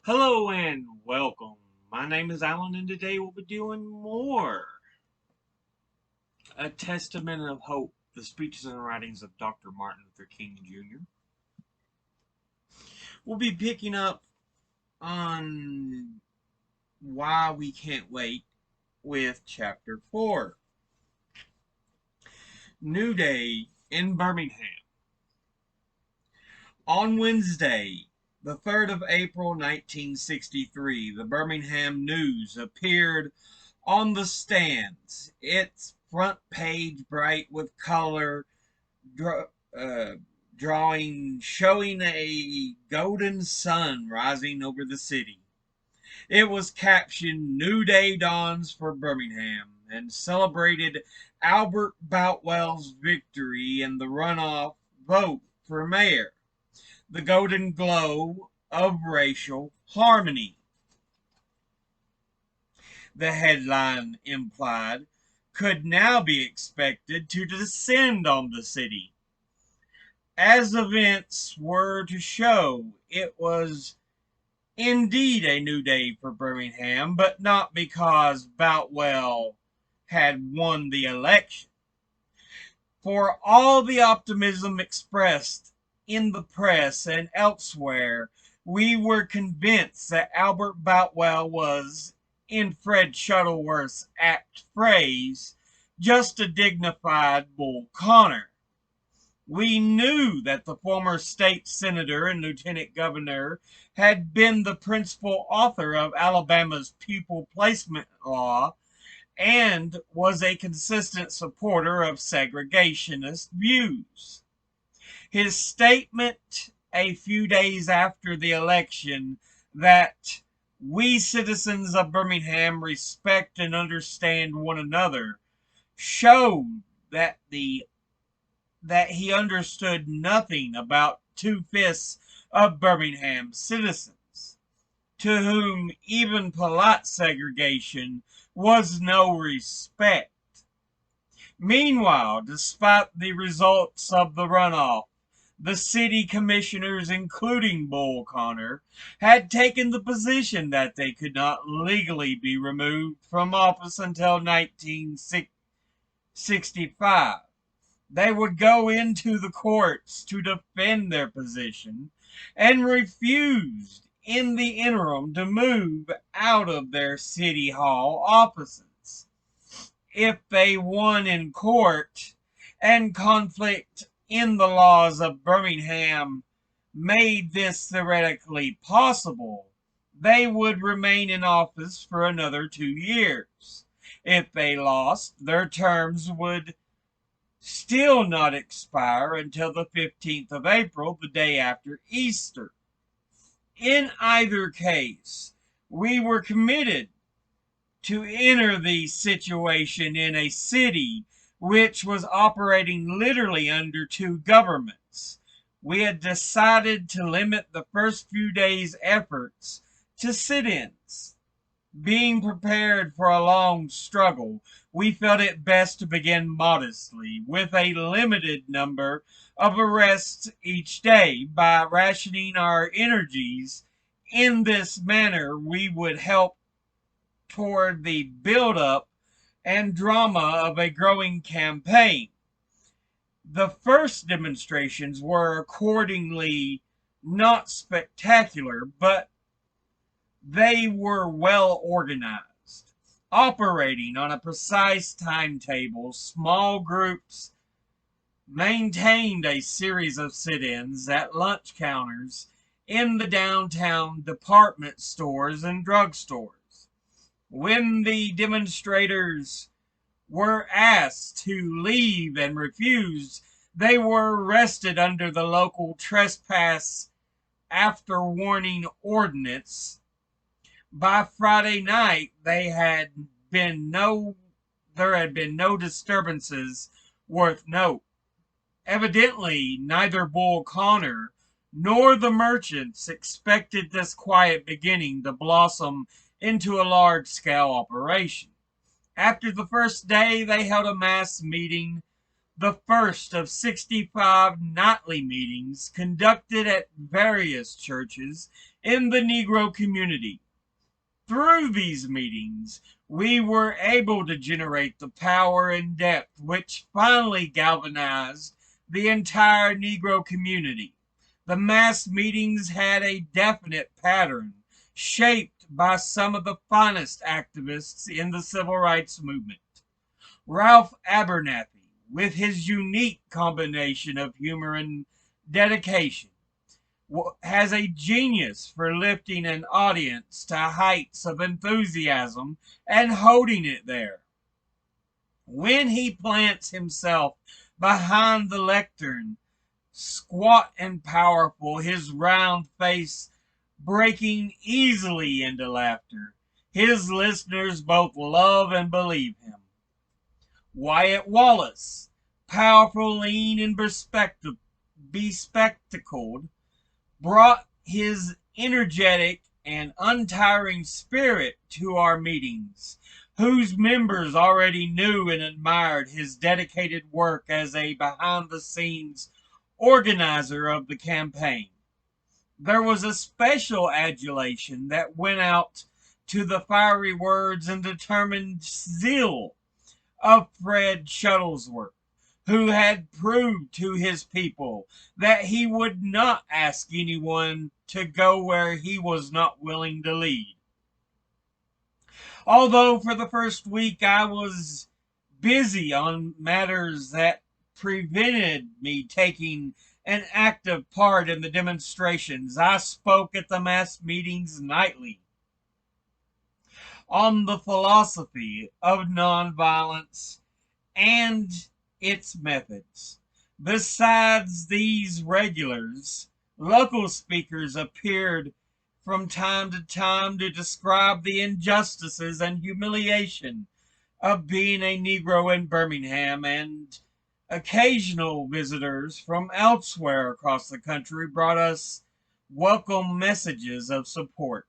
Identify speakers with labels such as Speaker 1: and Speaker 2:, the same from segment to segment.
Speaker 1: Hello and welcome. My name is Alan, and today we'll be doing more A Testament of Hope, the speeches and writings of Dr. Martin Luther King Jr. We'll be picking up on Why We Can't Wait with Chapter 4 New Day in Birmingham. On Wednesday, the 3rd of April 1963, the Birmingham News appeared on the stands, its front page bright with color, uh, drawing showing a golden sun rising over the city. It was captioned "New Day Dawns for Birmingham" and celebrated Albert Boutwell's victory in the runoff vote for mayor, the golden glow of racial harmony. The headline implied, could now be expected to descend on the city. As events were to show, it was indeed a new day for Birmingham, but not because Boutwell had won the election. For all the optimism expressed in the press and elsewhere, we were convinced that Albert Boutwell was, in Fred Shuttleworth's apt phrase, just a dignified Bull Connor. We knew that the former state senator and lieutenant governor had been the principal author of Alabama's pupil placement law and was a consistent supporter of segregationist views. His statement a few days after the election that "we citizens of Birmingham respect and understand one another" showed that he understood nothing about two-fifths of Birmingham citizens, to whom even polite segregation was no respect. Meanwhile, despite the results of the runoff, the city commissioners, including Bull Connor, had taken the position that they could not legally be removed from office until 1965. They would go into the courts to defend their position and refused in the interim to move out of their city hall offices. If they won in court and conflict in the laws of Birmingham made this theoretically possible, they would remain in office for another 2 years. If they lost, their terms would still not expire until the 15th of April, the day after Easter. In either case, we were committed to enter the situation in a city which was operating literally under two governments. We had decided to limit the first few days' efforts to sit-ins. Being prepared for a long struggle, we felt it best to begin modestly, with a limited number of arrests each day. By rationing our energies in this manner, we would help toward the build-up and drama of a growing campaign. The first demonstrations were accordingly not spectacular, but they were well organized. Operating on a precise timetable, small groups maintained a series of sit-ins at lunch counters in the downtown department stores and drugstores. When the demonstrators were asked to leave and refused, they were arrested under the local trespass after warning ordinance. By Friday night, there had been no disturbances worth note. Evidently, neither Bull Connor nor the merchants expected this quiet beginning to blossom into a large-scale operation. After the first day, they held a mass meeting the first of 65 nightly meetings conducted at various churches in the Negro community. Through these meetings, we were able to generate the power and depth which finally galvanized the entire Negro community. The mass meetings had a definite pattern, shaped by some of the finest activists in the civil rights movement. Ralph Abernathy, with his unique combination of humor and dedication, has a genius for lifting an audience to heights of enthusiasm and holding it there. When he plants himself behind the lectern, squat and powerful, his round face breaking easily into laughter, his listeners both love and believe him. Wyatt Wallace, powerful, lean, and bespectacled, brought his energetic and untiring spirit to our meetings, whose members already knew and admired his dedicated work as a behind-the-scenes organizer of the campaign. There was a special adulation that went out to the fiery words and determined zeal of Fred Shuttlesworth, who had proved to his people that he would not ask anyone to go where he was not willing to lead. Although for the first week I was busy on matters that prevented me taking an active part in the demonstrations, I spoke at the mass meetings nightly on the philosophy of nonviolence and its methods. Besides these regulars, local speakers appeared from time to time to describe the injustices and humiliation of being a Negro in Birmingham, and occasional visitors from elsewhere across the country brought us welcome messages of support.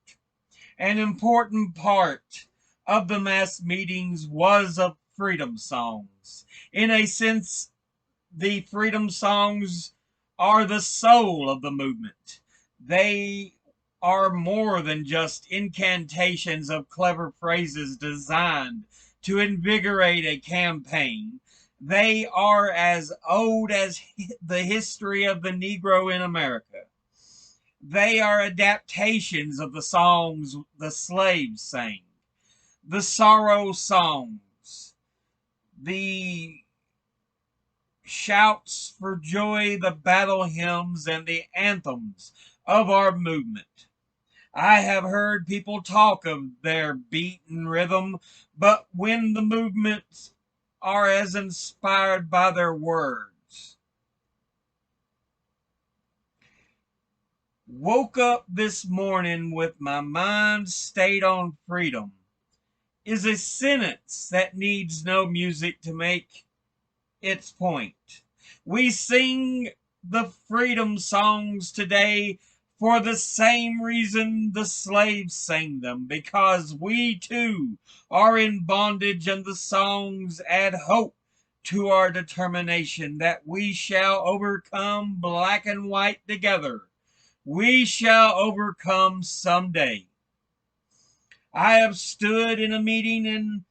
Speaker 1: An important part of the mass meetings was of freedom songs. In a sense, the freedom songs are the soul of the movement. They are more than just incantations of clever phrases designed to invigorate a campaign. They are as old as the history of the Negro in America. They are adaptations of the songs the slaves sang, the sorrow songs, the shouts for joy, the battle hymns, and the anthems of our movement. I have heard people talk of their beat and rhythm, but when the movements are as inspired by their words. Woke up this morning with my mind stayed on freedom is a sentence that needs no music to make its point. We sing the freedom songs today for the same reason the slaves sang them, because we too are in bondage, and the songs add hope to our determination that we shall overcome, black and white together. We shall overcome someday. I have stood in a meeting and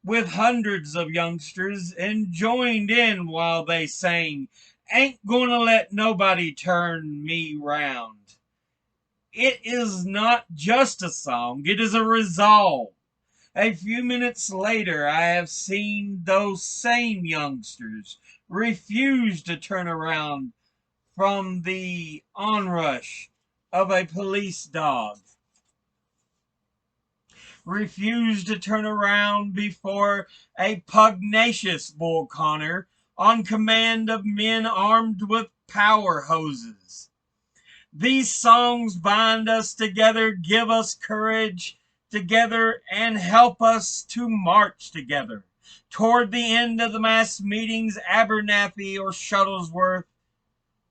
Speaker 1: with hundreds of youngsters and joined in while they sang, "Ain't gonna let nobody turn me round." It is not just a song, it is a resolve. A few minutes later, I have seen those same youngsters refuse to turn around from the onrush of a police dog, refuse to turn around before a pugnacious bull Connor on command of men armed with power hoses. These songs bind us together, give us courage together, and help us to march together. Toward the end of the mass meetings, Abernathy or Shuttlesworth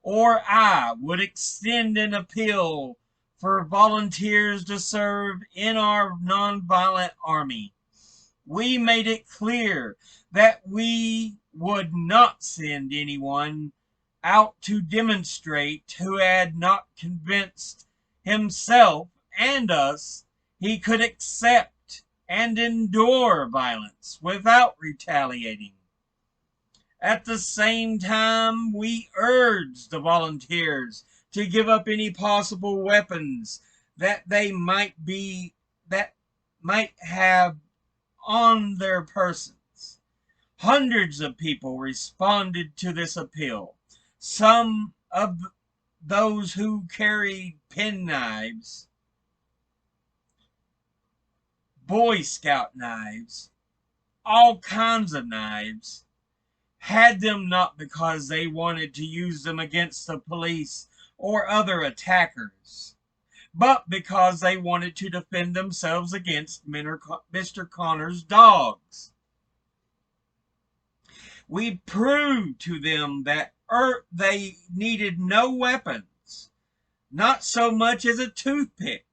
Speaker 1: or I would extend an appeal for volunteers to serve in our nonviolent army. We made it clear that we would not send anyone out to demonstrate who had not convinced himself and us he could accept and endure violence without retaliating. At the same time, we urged the volunteers to give up any possible weapons that they might have on their persons. Hundreds of people responded to this appeal. Some of those who carried penknives, Boy Scout knives, all kinds of knives, had them not because they wanted to use them against the police or other attackers, but because they wanted to defend themselves against Mr. Connor's dogs. We proved to them that they needed no weapons, not so much as a toothpick.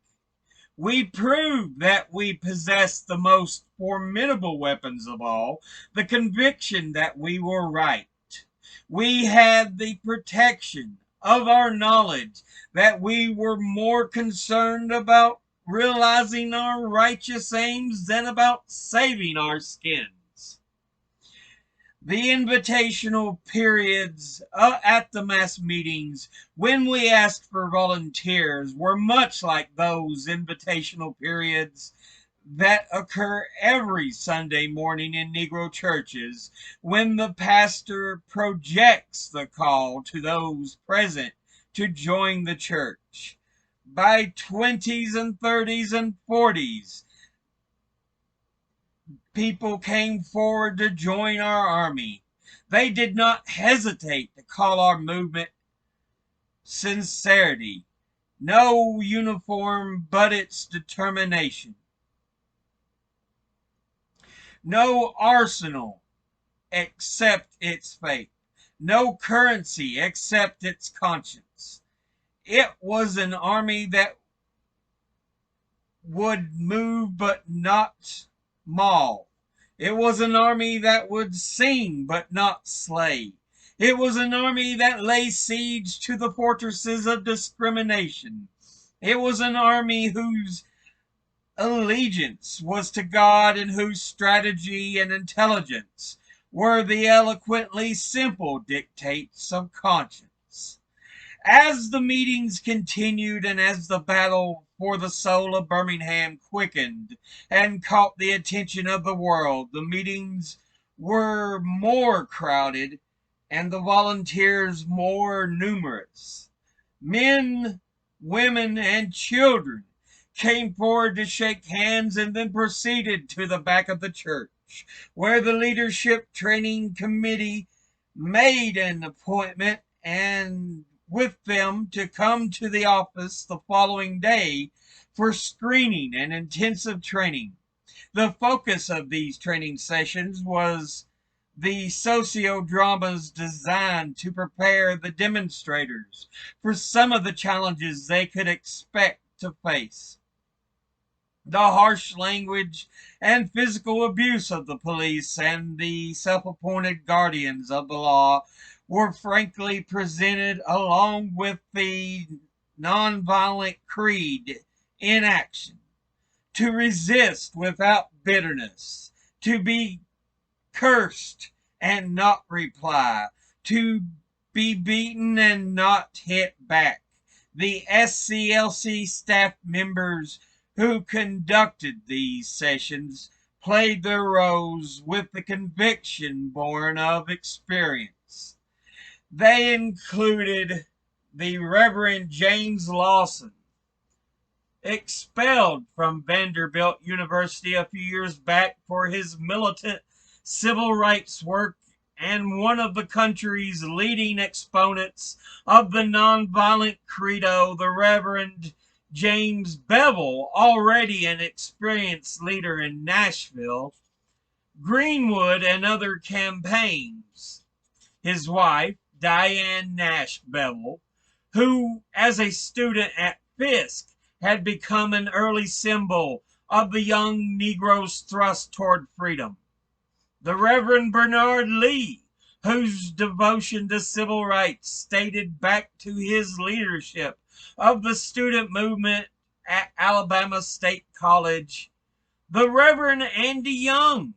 Speaker 1: We proved that we possessed the most formidable weapons of all, the conviction that we were right. We had the protection of our knowledge that we were more concerned about realizing our righteous aims than about saving our skins. The invitational periods at the mass meetings when we asked for volunteers were much like those invitational periods that occur every Sunday morning in Negro churches when the pastor projects the call to those present to join the church. By 20s and 30s and 40s, people came forward to join our army. They did not hesitate to call our movement sincerity. No uniform but its determination. No arsenal except its faith. No currency except its conscience. It was an army that would move but not maul. It was an army that would sing but not slay. It was an army that lay siege to the fortresses of discrimination. It was an army whose allegiance was to God and whose strategy and intelligence were the eloquently simple dictates of conscience. As the meetings continued and as the battle for the soul of Birmingham quickened and caught the attention of the world, the meetings were more crowded and the volunteers more numerous. Men, women, and children came forward to shake hands and then proceeded to the back of the church, where the leadership training committee made an appointment and with them to come to the office the following day for screening and intensive training. The focus of these training sessions was the socio-dramas designed to prepare the demonstrators for some of the challenges they could expect to face. The harsh language and physical abuse of the police and the self-appointed guardians of the law were frankly presented along with the nonviolent creed in action. To resist without bitterness, to be cursed and not reply, to be beaten and not hit back. The SCLC staff members who conducted these sessions played their roles with the conviction born of experience. They included the Reverend James Lawson, expelled from Vanderbilt University a few years back for his militant civil rights work and one of the country's leading exponents of the nonviolent credo, the Reverend James Bevel, already an experienced leader in Nashville, Greenwood, and other campaigns. His wife, Diane Nash Bevel, who, as a student at Fisk, had become an early symbol of the young Negro's thrust toward freedom. The Reverend Bernard Lee, whose devotion to civil rights dated back to his leadership of the student movement at Alabama State College, the Reverend Andy Young,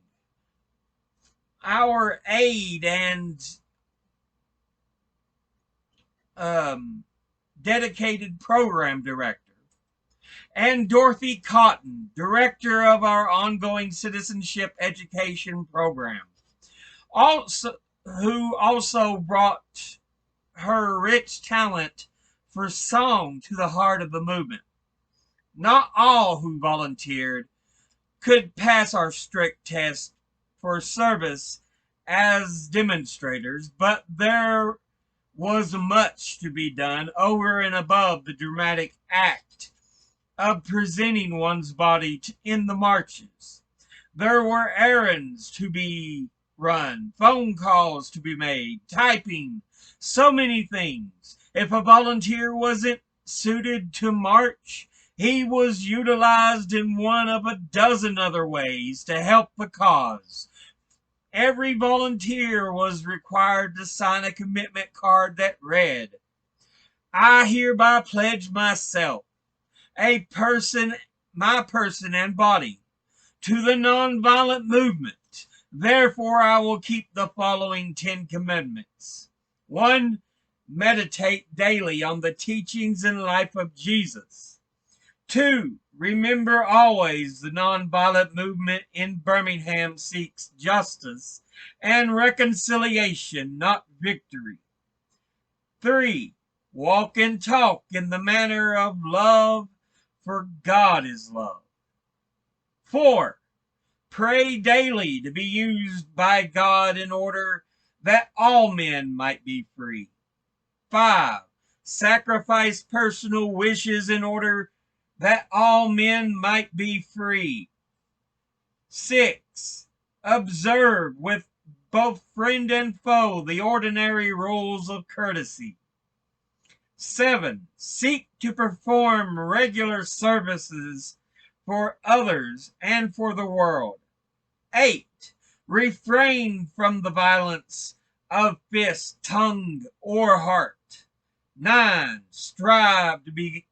Speaker 1: our aide and dedicated program director, and Dorothy Cotton, director of our ongoing citizenship education program, who also brought her rich talent for song to the heart of the movement. Not all who volunteered could pass our strict test for service as demonstrators, but there was much to be done over and above the dramatic act of presenting one's body in the marches. There were errands to be run, phone calls to be made, typing, so many things. If a volunteer wasn't suited to march, he was utilized in one of a dozen other ways to help the cause. Every volunteer was required to sign a commitment card that read, "I hereby pledge myself, my person and body, to the nonviolent movement. Therefore, I will keep the following 10 commandments. 1. Meditate daily on the teachings and life of Jesus. 2. Remember always the nonviolent movement in Birmingham seeks justice and reconciliation, not victory. 3. Walk and talk in the manner of love, for God is love. 4. Pray daily to be used by God in order that all men might be free. 5. Sacrifice personal wishes in order that all men might be free. 6. Observe with both friend and foe the ordinary rules of courtesy. 7. Seek to perform regular services for others and for the world. 8. Refrain from the violence of fist, tongue, or heart. 9. Strive to be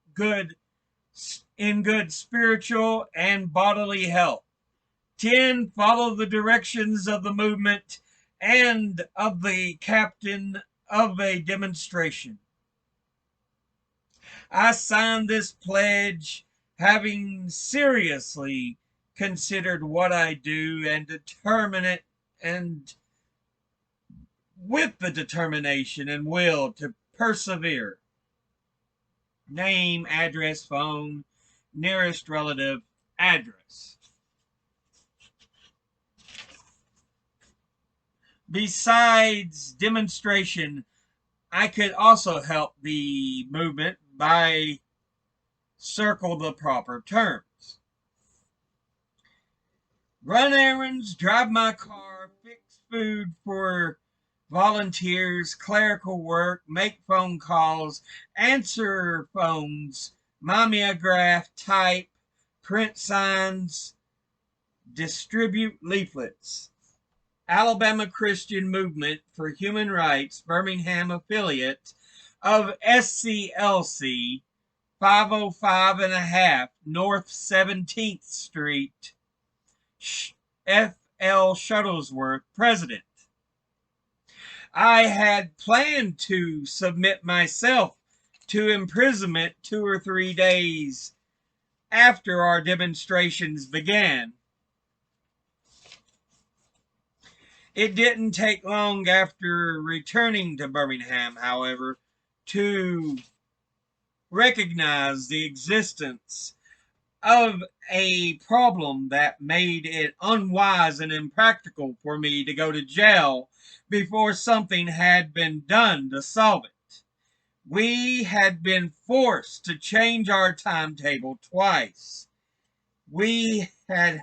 Speaker 1: in good spiritual and bodily health. 10. Follow the directions of the movement and of the captain of a demonstration. I signed this pledge having seriously considered what I do and determine it, and with the determination and will to persevere. Name, address, phone, nearest relative, address. Besides demonstration, I could also help the movement by circle the proper terms. Run errands, drive my car, fix food for volunteers, clerical work, make phone calls, answer phones, mimeograph, type, print signs, distribute leaflets. Alabama Christian Movement for Human Rights, Birmingham affiliate of SCLC, 505 and a half North 17th Street, F.L. Shuttlesworth, President. I had planned to submit myself to imprisonment 2 or 3 days after our demonstrations began. It didn't take long after returning to Birmingham, however, to recognize the existence of a problem that made it unwise and impractical for me to go to jail before something had been done to solve it. We had been forced to change our timetable twice. We had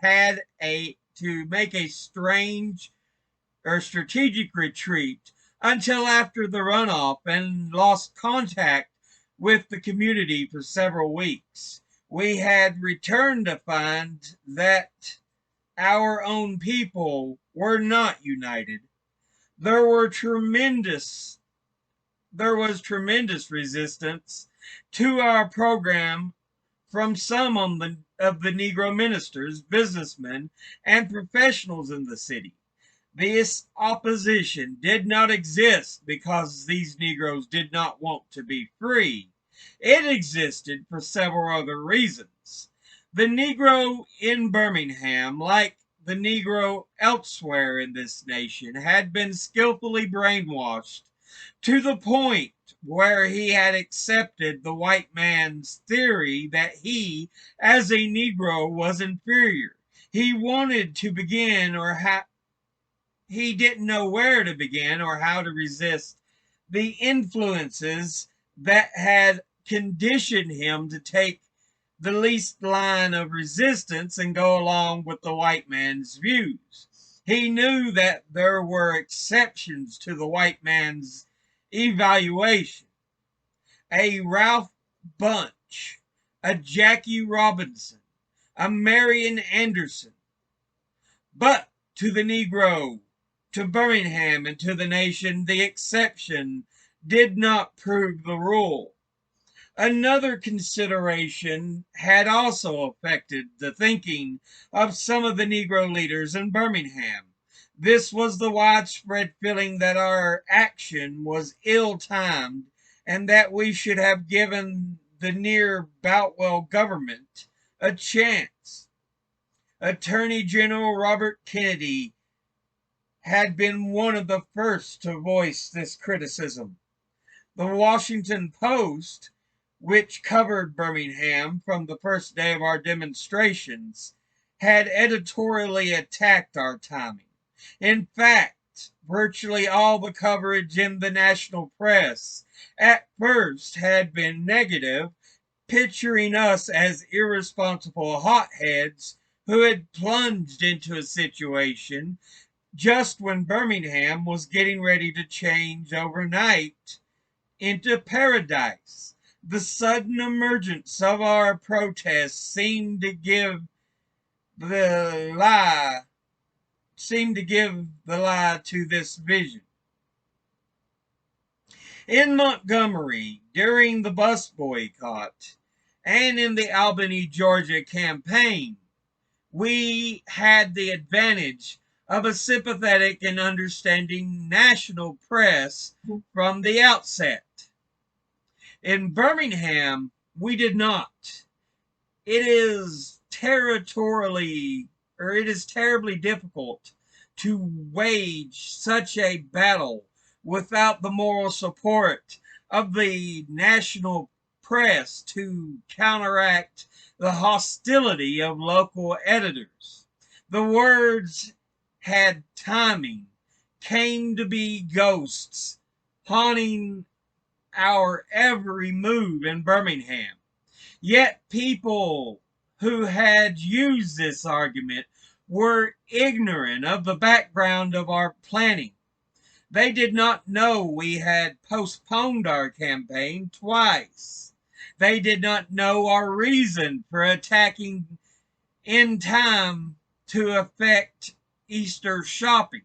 Speaker 1: to make a strategic retreat until after the runoff and lost contact with the community for several weeks. We had returned to find that our own people were not united. There were tremendous there was tremendous resistance to our program from some of the Negro ministers, businessmen, and professionals in the city. This opposition did not exist because these Negroes did not want to be free. It existed for several other reasons. The Negro in Birmingham, like the Negro elsewhere in this nation, had been skillfully brainwashed to the point where he had accepted the white man's theory that he, as a Negro, was inferior. He wanted to begin he didn't know where to begin or how to resist the influences that had conditioned him to take the least line of resistance and go along with the white man's views. He knew that there were exceptions to the white man's evaluation. A Ralph Bunch, a Jackie Robinson, a Marion Anderson. But to the Negro, to Birmingham, and to the nation, the exception did not prove the rule. Another consideration had also affected the thinking of some of the Negro leaders in Birmingham. This was the widespread feeling that our action was ill timed and that we should have given the near Boutwell government a chance. Attorney General Robert Kennedy had been one of the first to voice this criticism. The Washington Post, which covered Birmingham from the first day of our demonstrations, had editorially attacked our timing. In fact, virtually all the coverage in the national press at first had been negative, picturing us as irresponsible hotheads who had plunged into a situation just when Birmingham was getting ready to change overnight into paradise. The sudden emergence of our protests the lie seemed to give the lie to this vision. In Montgomery, during the bus boycott, and in the Albany, Georgia campaign, we had the advantage of a sympathetic and understanding national press from the outset. In Birmingham, we did not. It is terribly difficult to wage such a battle without the moral support of the national press to counteract the hostility of local editors. The words had timing, came to be ghosts haunting our every move in Birmingham. Yet people who had used this argument were ignorant of the background of our planning. They did not know we had postponed our campaign twice. They did not know our reason for attacking in time to affect Easter shopping.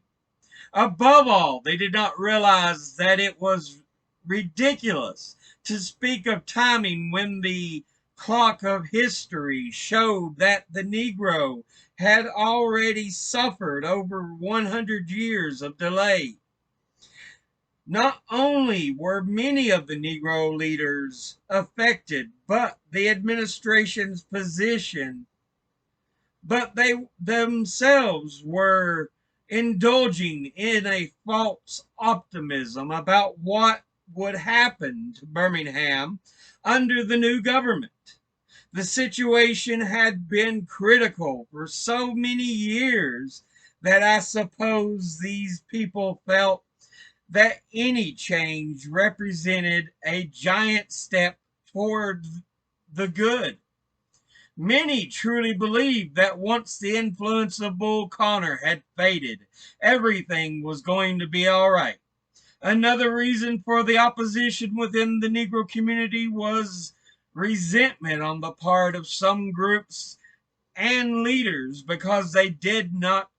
Speaker 1: Above all, they did not realize that it was ridiculous to speak of timing when the clock of history showed that the Negro had already suffered over 100 years of delay. Not only were many of the Negro leaders affected, but the administration's position, but they themselves were indulging in a false optimism about what would happen to Birmingham under the new government. The situation had been critical for so many years that I suppose these people felt that any change represented a giant step toward the good. Many truly believed that once the influence of Bull Connor had faded, everything was going to be all right. Another reason for the opposition within the Negro community was resentment on the part of some groups and leaders because they did not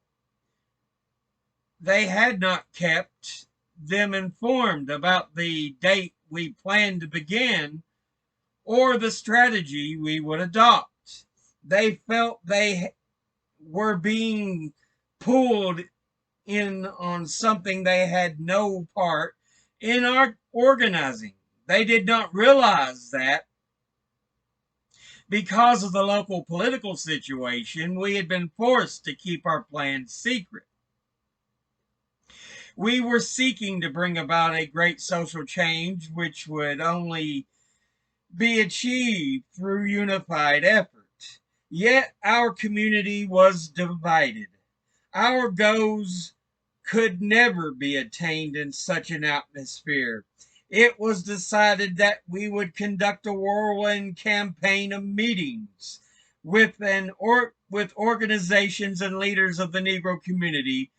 Speaker 1: they had not kept them informed about the date we planned to begin or the strategy we would adopt. They felt they were being pulled in on something they had no part in our organizing. They did not realize that because of the local political situation, we had been forced to keep our plans secret. We were seeking to bring about a great social change which would only be achieved through unified effort. Yet our community was divided. Our goals could never be attained in such an atmosphere. It was decided that we would conduct a whirlwind campaign of meetings with organizations and leaders of the Negro community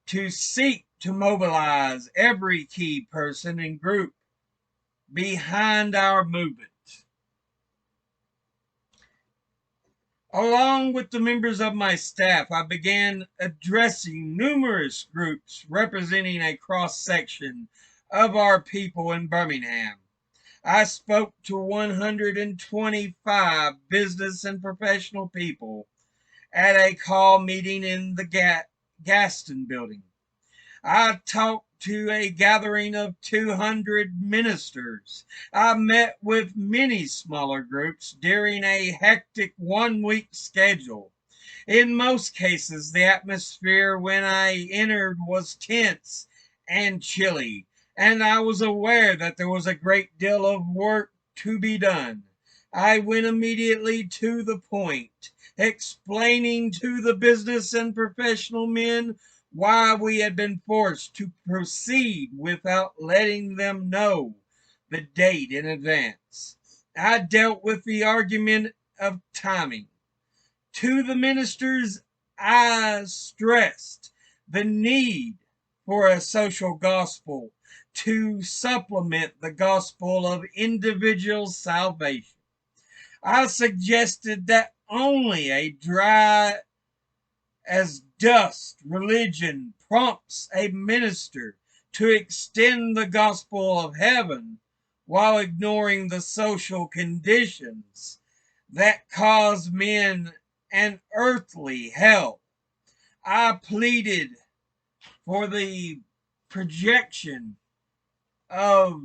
Speaker 1: to seek to mobilize every key person and group behind our movement. Along with the members of my staff, I began addressing numerous groups representing a cross section of our people in Birmingham. I spoke to 125 business and professional people at a call meeting in the Gaston building. I talked to a gathering of 200 ministers. I met with many smaller groups during a hectic 1 week schedule. In most cases, the atmosphere when I entered was tense and chilly, and I was aware that there was a great deal of work to be done. I went immediately to the point, explaining to the business and professional men why we had been forced to proceed without letting them know the date in advance. I dealt with the argument of timing. To the ministers, I stressed the need for a social gospel to supplement the gospel of individual salvation. I suggested that only a dry as dust religion prompts a minister to extend the gospel of heaven while ignoring the social conditions that cause men an earthly hell. I pleaded for the projection of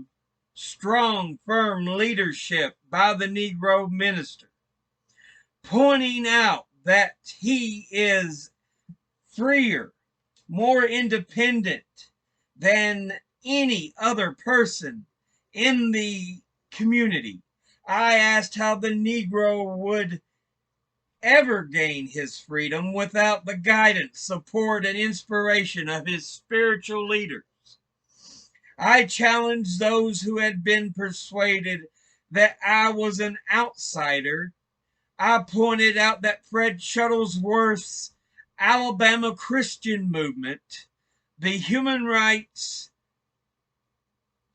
Speaker 1: strong, firm leadership by the Negro minister, pointing out that he is freer, more independent than any other person in the community. I asked how the Negro would ever gain his freedom without the guidance, support, and inspiration of his spiritual leaders. I challenged those who had been persuaded that I was an outsider. I pointed out that Fred Shuttlesworth's Alabama Christian movement, the human rights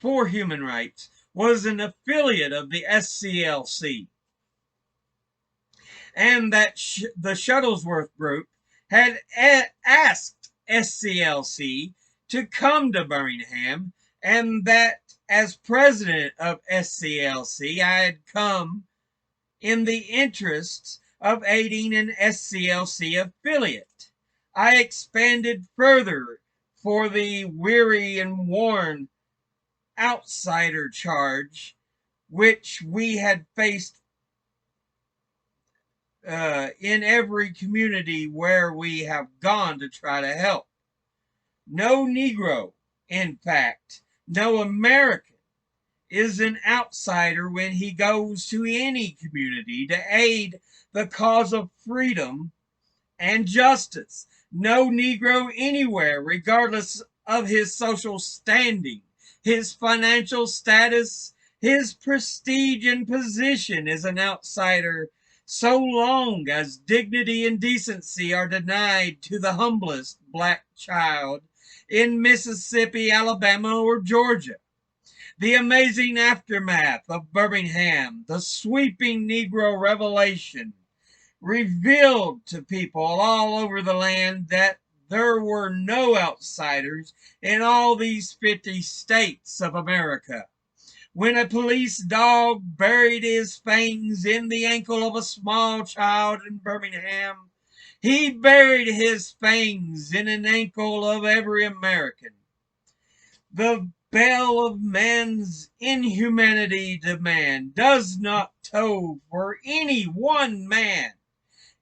Speaker 1: for human rights, was an affiliate of the SCLC, and that the Shuttlesworth group had asked SCLC to come to Birmingham, and that as president of SCLC, I had come in the interests of aiding an SCLC affiliate. I expanded further for the weary and worn outsider charge, which we had faced in every community where we have gone to try to help. No Negro, in fact, no American, is an outsider when he goes to any community to aid the cause of freedom and justice. No Negro anywhere, regardless of his social standing, his financial status, his prestige and position, is an outsider so long as dignity and decency are denied to the humblest black child in Mississippi, Alabama, or Georgia. The amazing aftermath of Birmingham, the sweeping Negro revelation, revealed to people all over the land that there were no outsiders in all these 50 states of America. When a police dog buried his fangs in the ankle of a small child in Birmingham, he buried his fangs in an ankle of every American. The bell of man's inhumanity to man does not toll for any one man.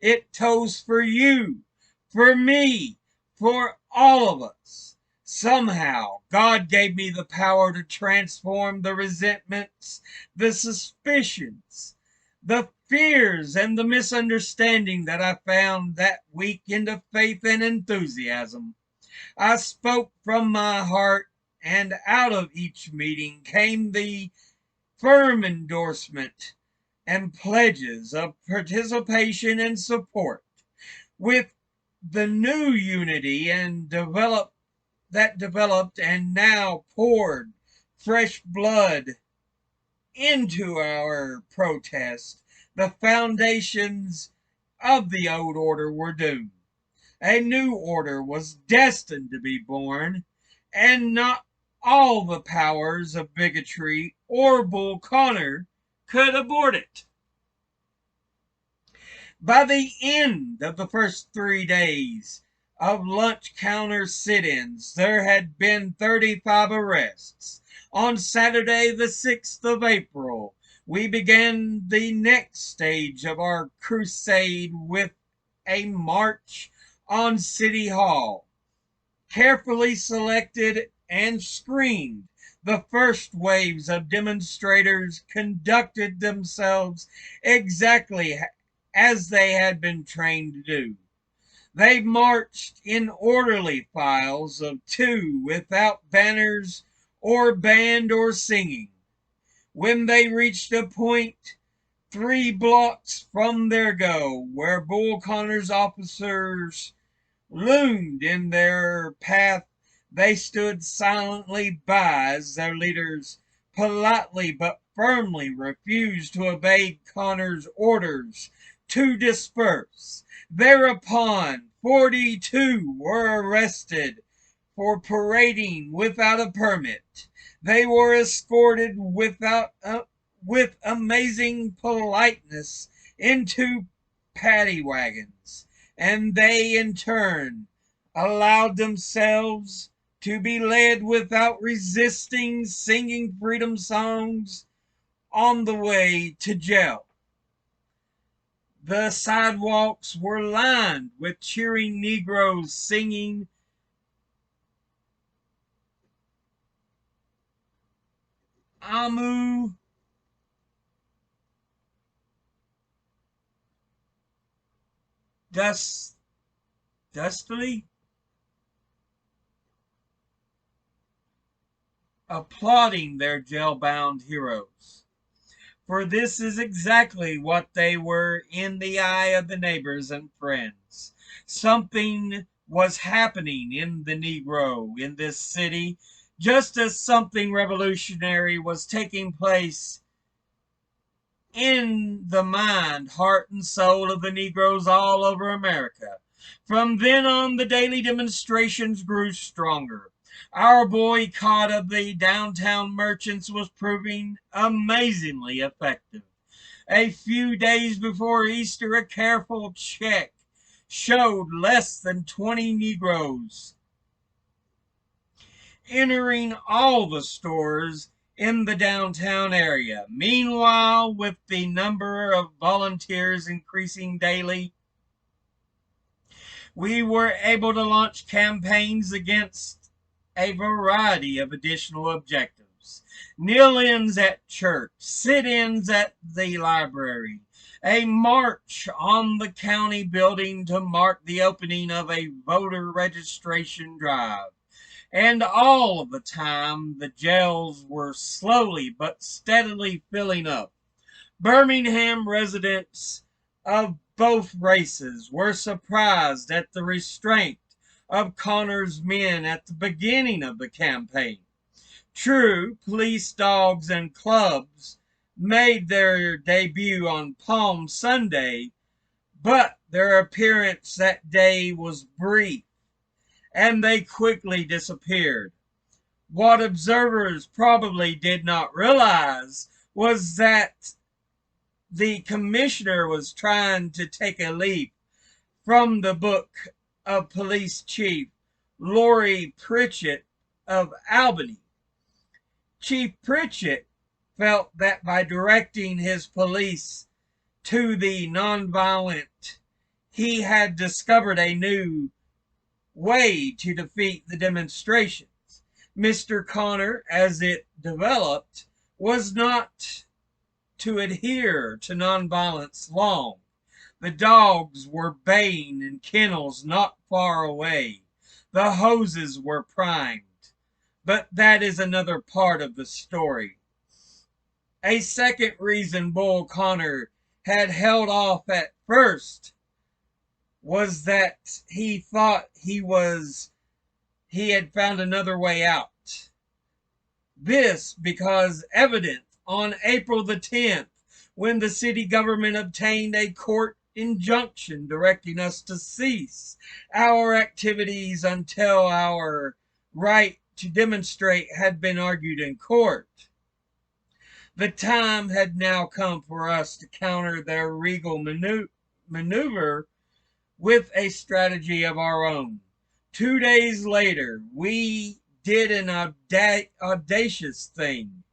Speaker 1: It tolls for you, for me, for all of us. Somehow, God gave me the power to transform the resentments, the suspicions, the fears, and the misunderstanding that I found that week into faith and enthusiasm. I spoke from my heart, and out of each meeting came the firm endorsement and pledges of participation and support. With the new unity and developed and now poured fresh blood into our protest, the foundations of the old order were doomed. A new order was destined to be born, and not all the powers of bigotry or Bull Connor could abort it. By the end of the first 3 days of lunch counter sit-ins, there had been 35 arrests. On Saturday, the 6th of April, we began the next stage of our crusade with a march on City Hall. Carefully selected and screened, the first waves of demonstrators conducted themselves exactly as they had been trained to do. They marched in orderly files of two without banners or band or singing. When they reached a point 3 blocks from their goal where Bull Connor's officers loomed in their path, they stood silently by as their leaders politely but firmly refused to obey Connor's orders to disperse. Thereupon 42 were arrested for parading without a permit. They were escorted with amazing politeness into paddy wagons, and they in turn allowed themselves to be led without resisting, singing freedom songs on the way to jail. The sidewalks were lined with cheering Negroes singing Amu Dustily, applauding their jail-bound heroes. For this is exactly what they were in the eye of the neighbors and friends. Something was happening in the Negro in this city, just as something revolutionary was taking place in the mind, heart, and soul of the Negroes all over America. From then on, the daily demonstrations grew stronger. Our boycott of the downtown merchants was proving amazingly effective. A few days before Easter, a careful check showed less than 20 Negroes entering all the stores in the downtown area. Meanwhile, with the number of volunteers increasing daily, we were able to launch campaigns against a variety of additional objectives. Kneel-ins at church, sit-ins at the library, a march on the county building to mark the opening of a voter registration drive. And all of the time, the jails were slowly but steadily filling up. Birmingham residents of both races were surprised at the restraint of Connor's men at the beginning of the campaign. True, police dogs and clubs made their debut on Palm Sunday, but their appearance that day was brief and they quickly disappeared. What observers probably did not realize was that the commissioner was trying to take a leaf from the book of Police Chief Laurie Pritchett of Albany. Chief Pritchett felt that by directing his police to the nonviolent, he had discovered a new way to defeat the demonstrations. Mr. Connor, as it developed, was not to adhere to nonviolence long. The dogs were baying in kennels not far away. The hoses were primed. But that is another part of the story. A second reason Bull Connor had held off at first was that he thought he had found another way out. This because evident on April the 10th, when the city government obtained a court injunction directing us to cease our activities until our right to demonstrate had been argued in court. The time had now come for us to counter their regal maneuver with a strategy of our own. 2 days later, we did an audacious thing,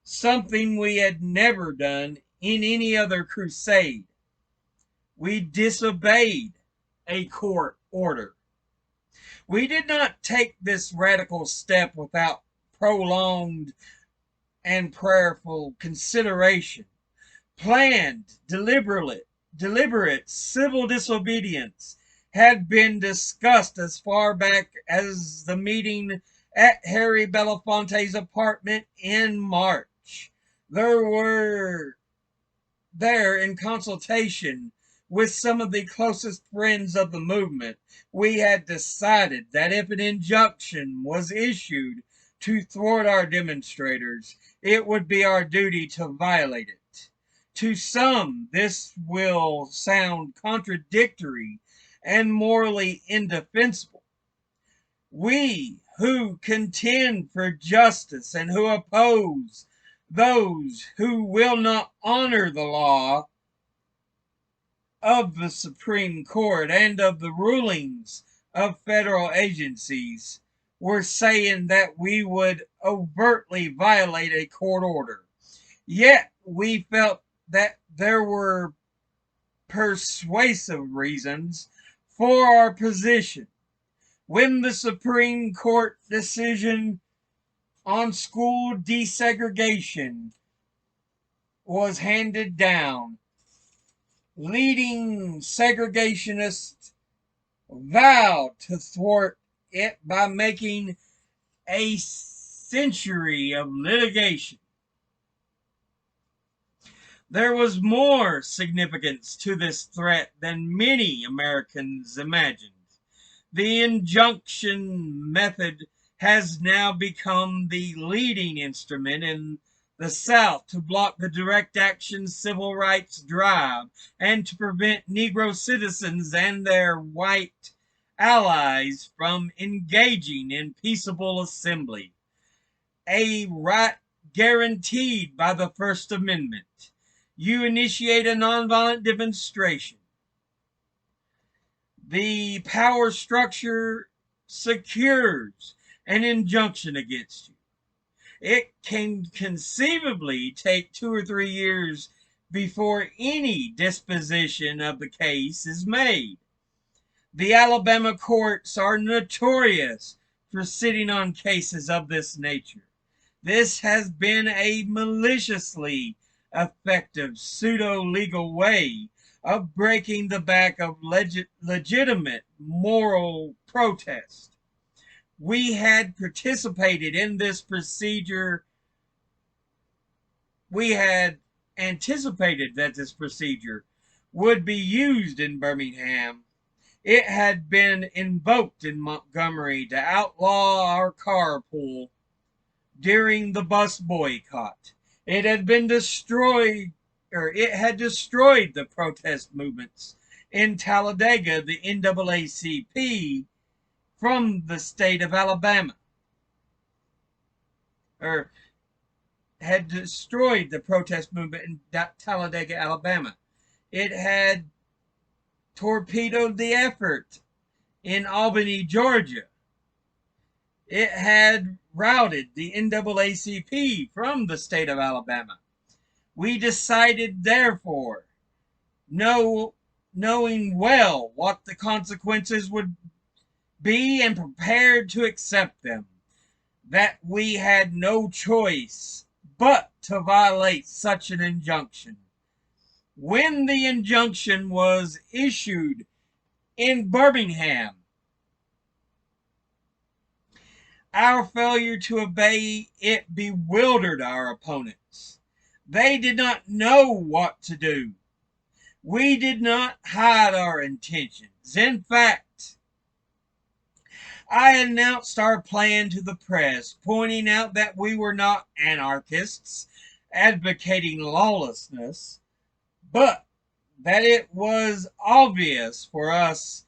Speaker 1: something we had never done in any other crusade. We disobeyed a court order. We did not take this radical step without prolonged and prayerful consideration. Planned, deliberate civil disobedience had been discussed as far back as the meeting at Harry Belafonte's apartment in March. There, in consultation with some of the closest friends of the movement, we had decided that if an injunction was issued to thwart our demonstrators, it would be our duty to violate it. To some, this will sound contradictory and morally indefensible. We who contend for justice and who oppose those who will not honor the law of the Supreme Court and of the rulings of federal agencies were saying that we would overtly violate a court order. Yet we felt that there were persuasive reasons for our position. When the Supreme Court decision on school desegregation was handed down, leading segregationists vowed to thwart it by making a century of litigation. There was more significance to this threat than many Americans imagined. The injunction method has now become the leading instrument in the South to block the direct action civil rights drive and to prevent Negro citizens and their white allies from engaging in peaceable assembly, a right guaranteed by the First Amendment. You initiate a nonviolent demonstration. The power structure secures an injunction against you. It can conceivably take 2 or 3 years before any disposition of the case is made. The Alabama courts are notorious for sitting on cases of this nature. This has been a maliciously effective pseudo-legal way of breaking the back of legitimate moral protest. We had participated in this procedure. We had anticipated that this procedure would be used in Birmingham. It had been invoked in Montgomery to outlaw our carpool during the bus boycott. It had destroyed the protest movements in Talladega. The NAACP from the state of Alabama, or had destroyed the protest movement in Talladega, Alabama. It had torpedoed the effort in Albany, Georgia. It had routed the NAACP from the state of Alabama. We decided, therefore, knowing well what the consequences would be and prepared to accept them, that we had no choice but to violate such an injunction. When the injunction was issued in Birmingham, our failure to obey it bewildered our opponents. They did not know what to do. We did not hide our intentions. In fact, I announced our plan to the press, pointing out that we were not anarchists advocating lawlessness, but that it was obvious for us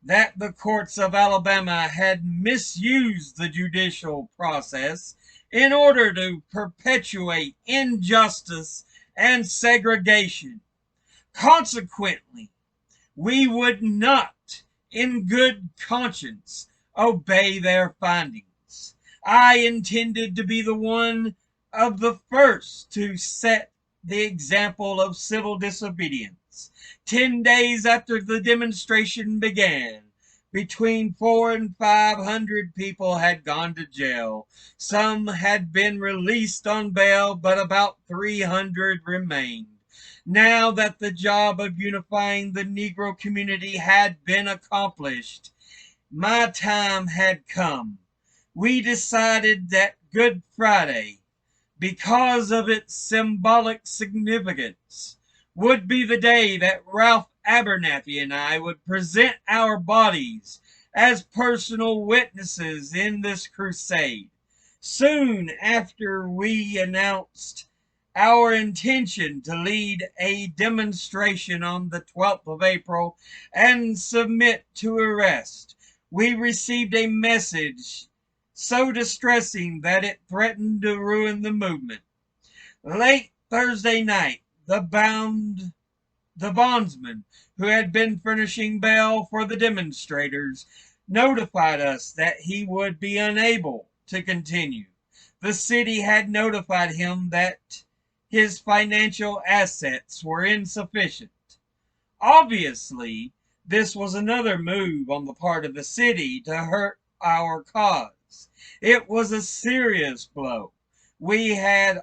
Speaker 1: that the courts of Alabama had misused the judicial process in order to perpetuate injustice and segregation. Consequently, we would not, in good conscience, obey their findings. I intended to be the one of the first to set the example of civil disobedience. 10 days after the demonstration began, between 400 and 500 people had gone to jail. Some had been released on bail, but about 300 remained. Now that the job of unifying the Negro community had been accomplished, my time had come. We decided that Good Friday, because of its symbolic significance, would be the day that Ralph Abernathy and I would present our bodies as personal witnesses in this crusade. Soon after we announced our intention to lead a demonstration on the 12th of April and submit to arrest, we received a message so distressing that it threatened to ruin the movement. Late Thursday night, the bondsman who had been furnishing bail for the demonstrators notified us that he would be unable to continue. The city had notified him that his financial assets were insufficient. Obviously, this was another move on the part of the city to hurt our cause. It was a serious blow. We had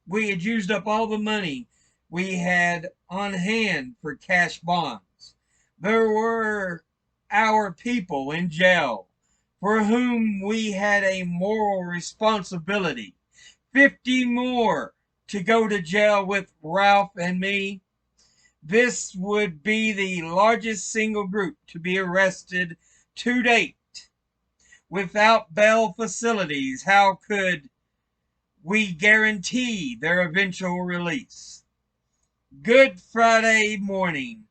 Speaker 1: used up all the money we had on hand for cash bonds. There were our people in jail for whom we had a moral responsibility. 50 more to go to jail with Ralph and me. This would be the largest single group to be arrested to date. Without bail facilities, how could we guarantee their eventual release? Good Friday morning,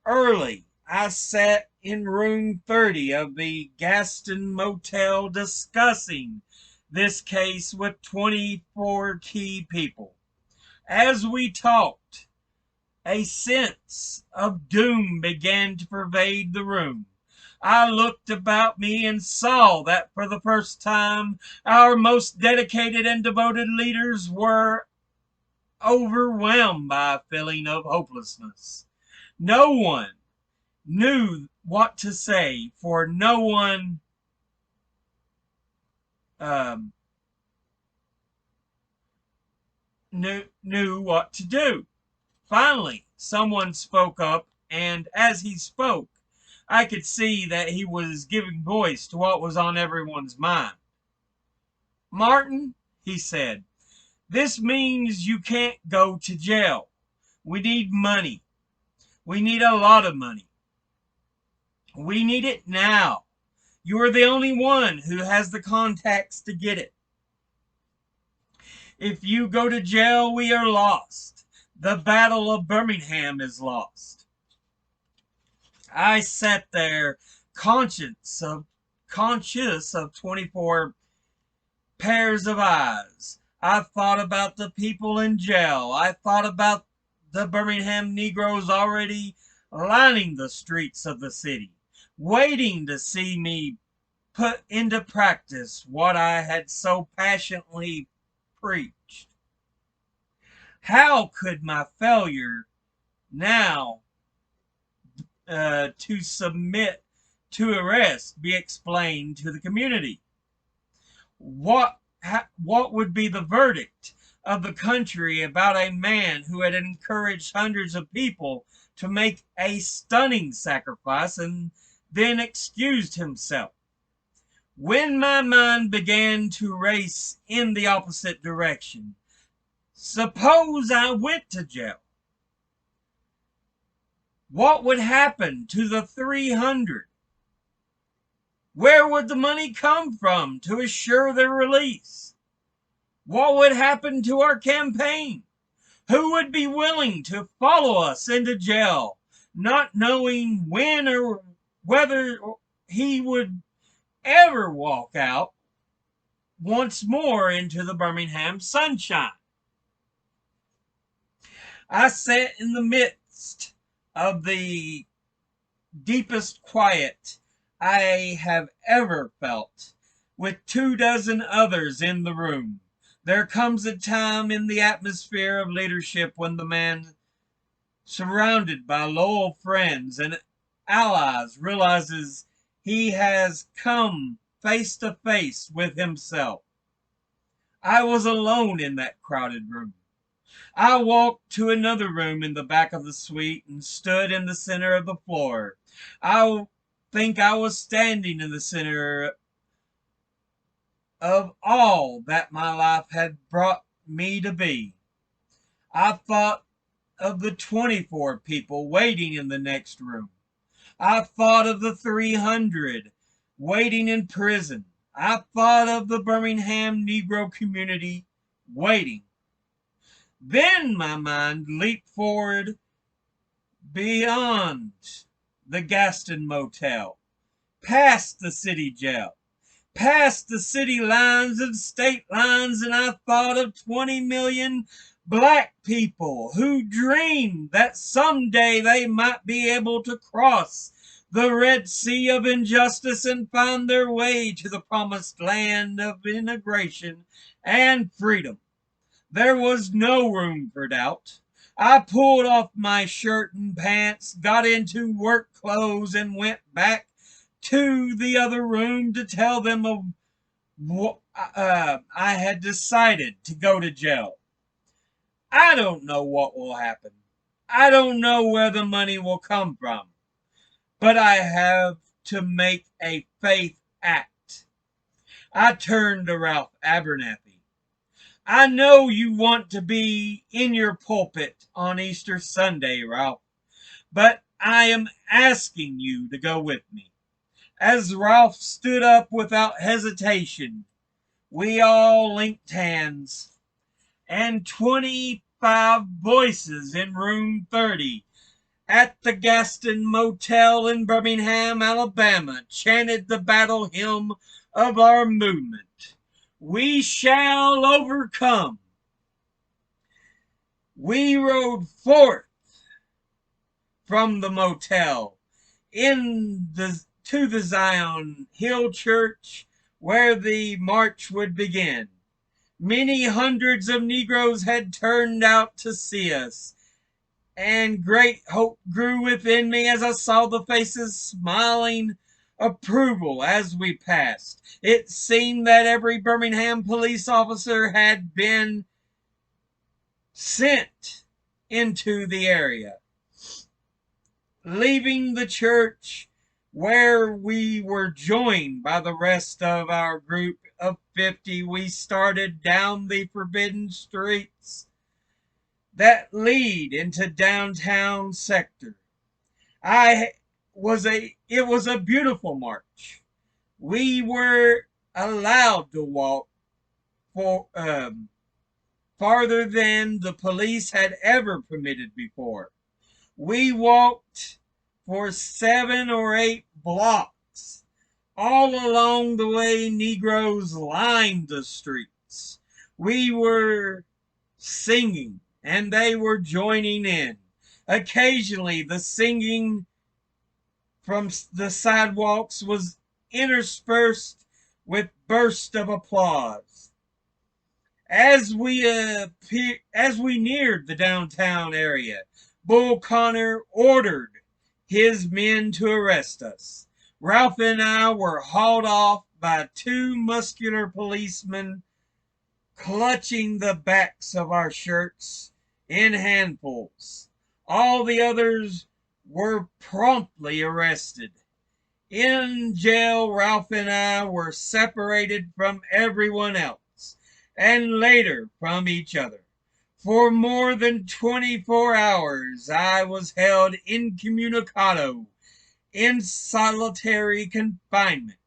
Speaker 1: early, I sat in room 30 of the Gaston Motel discussing this case with 24 key people. As we talked, a sense of doom began to pervade the room. I looked about me and saw that for the first time, our most dedicated and devoted leaders were overwhelmed by a feeling of hopelessness. No one knew what to say, for no one knew what to do. Finally, someone spoke up, and as he spoke, I could see that he was giving voice to what was on everyone's mind. "Martin," he said, "this means you can't go to jail. We need money. We need a lot of money. We need it now. You are the only one who has the contacts to get it. If you go to jail, we are lost. The Battle of Birmingham is lost." I sat there conscious of 24 pairs of eyes. I thought about the people in jail. I thought about the Birmingham Negroes already lining the streets of the city, waiting to see me put into practice what I had so passionately preached. How could my failure now to submit to arrest be explained to the community? What would be the verdict of the country about a man who had encouraged hundreds of people to make a stunning sacrifice and then excused himself? When my mind began to race in the opposite direction, suppose I went to jail. What would happen to the 300? Where would the money come from to assure their release? What would happen to our campaign? Who would be willing to follow us into jail, not knowing when or whether he would ever walk out once more into the Birmingham sunshine? I sat in the midst of the deepest quiet I have ever felt, with 24 others in the room. There comes a time in the atmosphere of leadership when the man, surrounded by loyal friends and allies, realizes he has come face to face with himself. I was alone in that crowded room. I walked to another room in the back of the suite and stood in the center of the floor. I think I was standing in the center of all that my life had brought me to be. I thought of the 24 people waiting in the next room. I thought of the 300 waiting in prison. I thought of the Birmingham Negro community waiting. Then my mind leaped forward beyond the Gaston Motel, past the city jail, past the city lines and state lines, and I thought of 20 million black people who dreamed that someday they might be able to cross the Red Sea of injustice and find their way to the promised land of integration and freedom. There was no room for doubt. I pulled off my shirt and pants, got into work clothes, and went back to the other room to tell them of I had decided to go to jail. I don't know what will happen. I don't know where the money will come from. But I have to make a faith act. I turned to Ralph Abernathy. I know you want to be in your pulpit on Easter Sunday, Ralph, but I am asking you to go with me. As Ralph stood up without hesitation, we all linked hands, and 25 voices in room 30 at the Gaston Motel in Birmingham, Alabama, chanted the battle hymn of our movement. We shall overcome. We rode forth from the motel to the Zion Hill Church, where the march would begin. Many hundreds of Negroes had turned out to see us, and great hope grew within me as I saw the faces smiling approval as we passed. It seemed that every Birmingham police officer had been sent into the area. Leaving the church, where we were joined by the rest of our group of 50, we started down the forbidden streets that lead into downtown sector. It was a beautiful march. We were allowed to walk for farther than the police had ever permitted before. We walked for 7 or 8 blocks. All along the way, Negroes lined the streets. We were singing, and they were joining in. Occasionally, the singing from the sidewalks was interspersed with bursts of applause. As we neared the downtown area, Bull Connor ordered his men to arrest us. Ralph and I were hauled off by 2 muscular policemen clutching the backs of our shirts in handfuls. All the others were promptly arrested. In jail, Ralph and I were separated from everyone else, and later from each other. For more than 24 hours, I was held incommunicado in solitary confinement.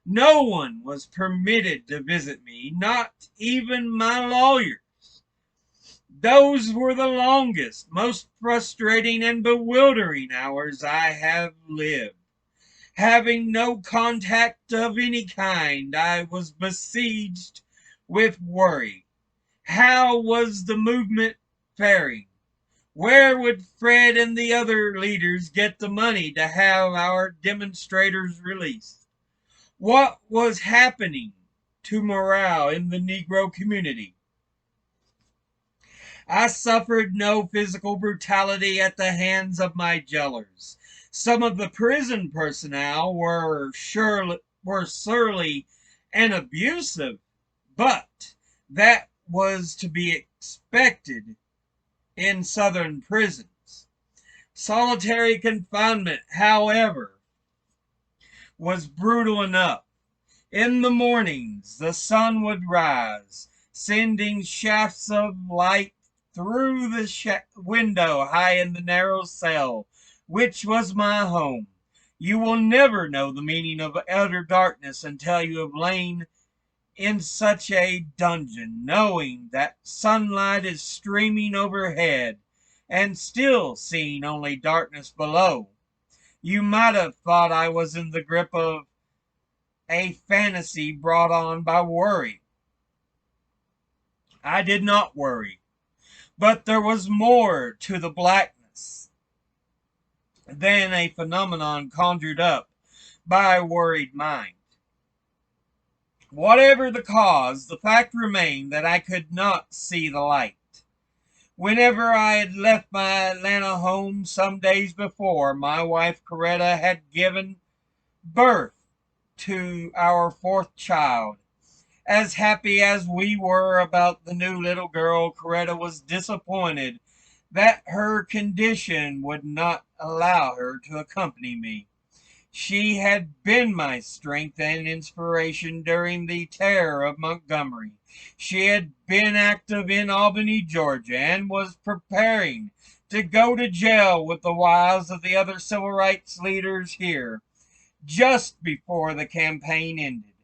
Speaker 1: No one was permitted to visit me, not even my lawyers. Those were the longest, most frustrating and bewildering hours I have lived. Having no contact of any kind, I was besieged with worry. How was the movement faring? Where would Fred and the other leaders get the money to have our demonstrators released? What was happening to morale in the Negro community? I suffered no physical brutality at the hands of my jailers. Some of the prison personnel were surly and abusive, but that was to be expected in Southern prisons. Solitary confinement, however, was brutal enough. In the mornings, the sun would rise, sending shafts of light through the window high in the narrow cell, which was my home. You will never know the meaning of utter darkness until you have lain in such a dungeon, knowing that sunlight is streaming overhead and still seeing only darkness below. You might have thought I was in the grip of a fantasy brought on by worry. I did not worry, but there was more to the blackness than a phenomenon conjured up by a worried mind. Whatever the cause, the fact remained that I could not see the light. Whenever I had left my Atlanta home some days before, my wife Coretta had given birth to our 4th child. As happy as we were about the new little girl, Coretta was disappointed that her condition would not allow her to accompany me. She had been my strength and inspiration during the terror of Montgomery. She had been active in Albany, Georgia, and was preparing to go to jail with the wives of the other civil rights leaders here, just before the campaign ended.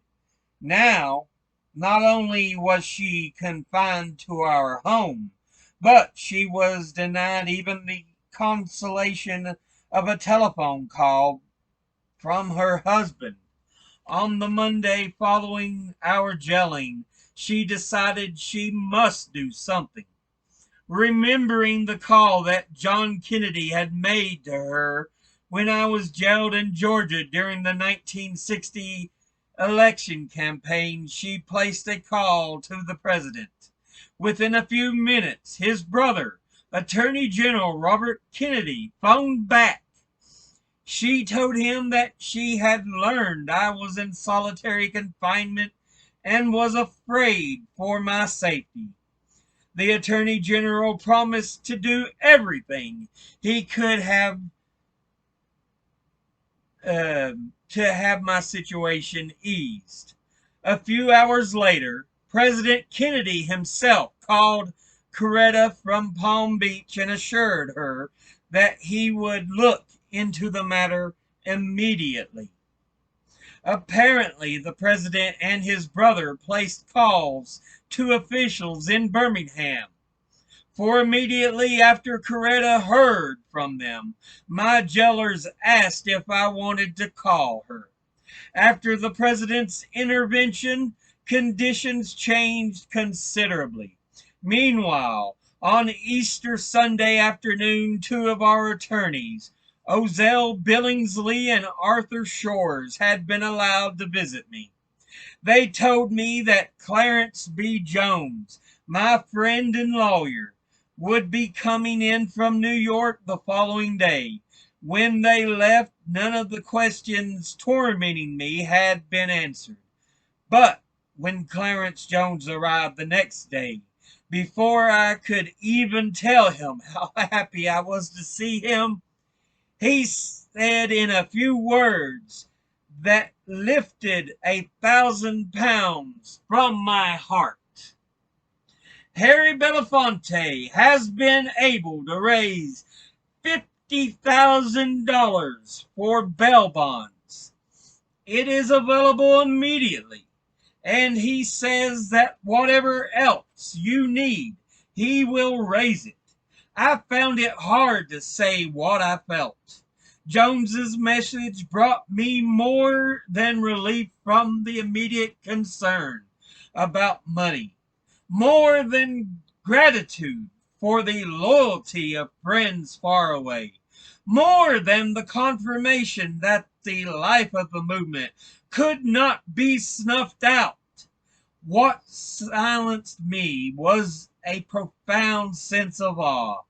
Speaker 1: Now, not only was she confined to our home, but she was denied even the consolation of a telephone call from her husband. On the Monday following our jailing, she decided she must do something. Remembering the call that John Kennedy had made to her when I was jailed in Georgia during the 1960 election campaign, she placed a call to the president. Within a few minutes, his brother, Attorney General Robert Kennedy, phoned back. She told him that she had learned I was in solitary confinement and was afraid for my safety. The Attorney General promised to do everything he could to have my situation eased. A few hours later, President Kennedy himself called Coretta from Palm Beach and assured her that he would look into the matter immediately. Apparently, the president and his brother placed calls to officials in Birmingham, for immediately after Coretta heard from them, my jailers asked if I wanted to call her. After the president's intervention, conditions changed considerably. Meanwhile, on Easter Sunday afternoon, two of our attorneys, Ozell Billingsley and Arthur Shores, had been allowed to visit me. They told me that Clarence B. Jones, my friend and lawyer, would be coming in from New York the following day. When they left, none of the questions tormenting me had been answered. But when Clarence Jones arrived the next day, before I could even tell him how happy I was to see him, he said in a few words that lifted 1,000 pounds from my heart. Harry Belafonte has been able to raise $50,000 for bail bonds. It is available immediately, and he says that whatever else you need, he will raise it. I found it hard to say what I felt. Jones's message brought me more than relief from the immediate concern about money, more than gratitude for the loyalty of friends far away, more than the confirmation that the life of the movement could not be snuffed out. What silenced me was a profound sense of awe.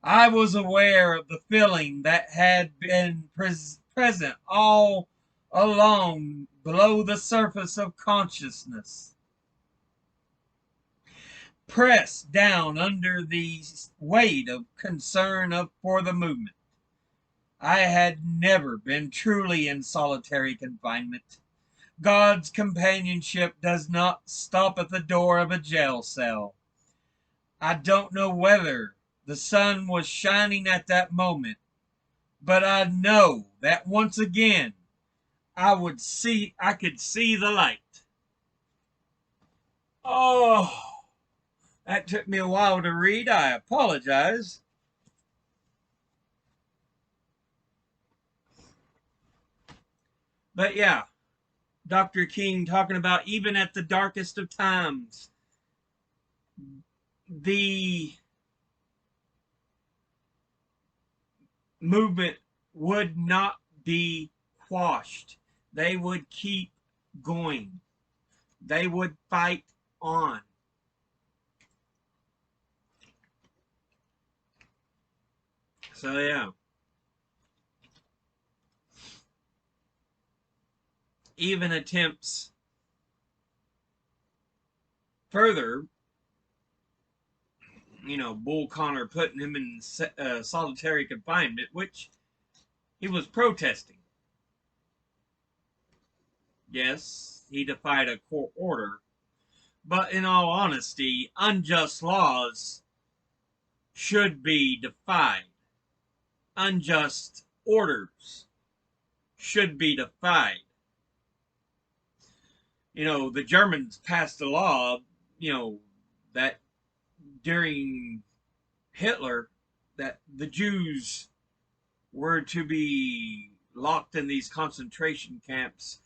Speaker 1: I was aware of the feeling that had been present all along below the surface of consciousness, pressed down under the weight of concern for the movement. I had never been truly in solitary confinement. God's companionship does not stop at the door of a jail cell. I don't know whether the sun was shining at that moment, but I know that once again I could see the light. Oh, that took me a while to read. I apologize. But yeah, Dr. King talking about even at the darkest of times, the movement would not be quashed. They would keep going. They would fight on. So yeah. Even attempts further, Bull Connor putting him in solitary confinement, which he was protesting. Yes, he defied a court order, but in all honesty, unjust laws should be defied. Unjust orders should be defied. The Germans passed a law, that during Hitler, that the Jews were to be locked in these concentration camps,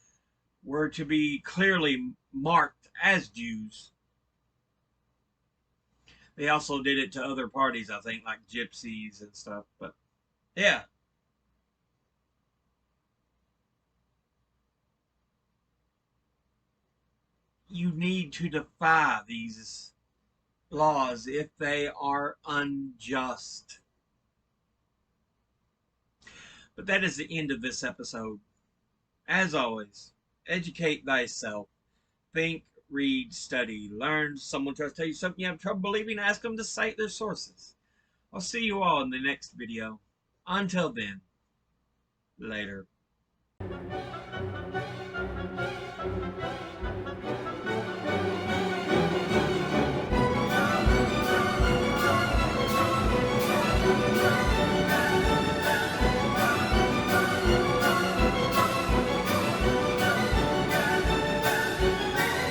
Speaker 1: were to be clearly marked as Jews. They also did it to other parties, I think, like gypsies and stuff. But yeah. You need to defy these laws if they are unjust. But that is the end of this episode. As always, educate thyself. Think, read, study, learn. Someone tries to tell you something you have trouble believing, ask them to cite their sources. I'll see you all in the next video. Until then, later.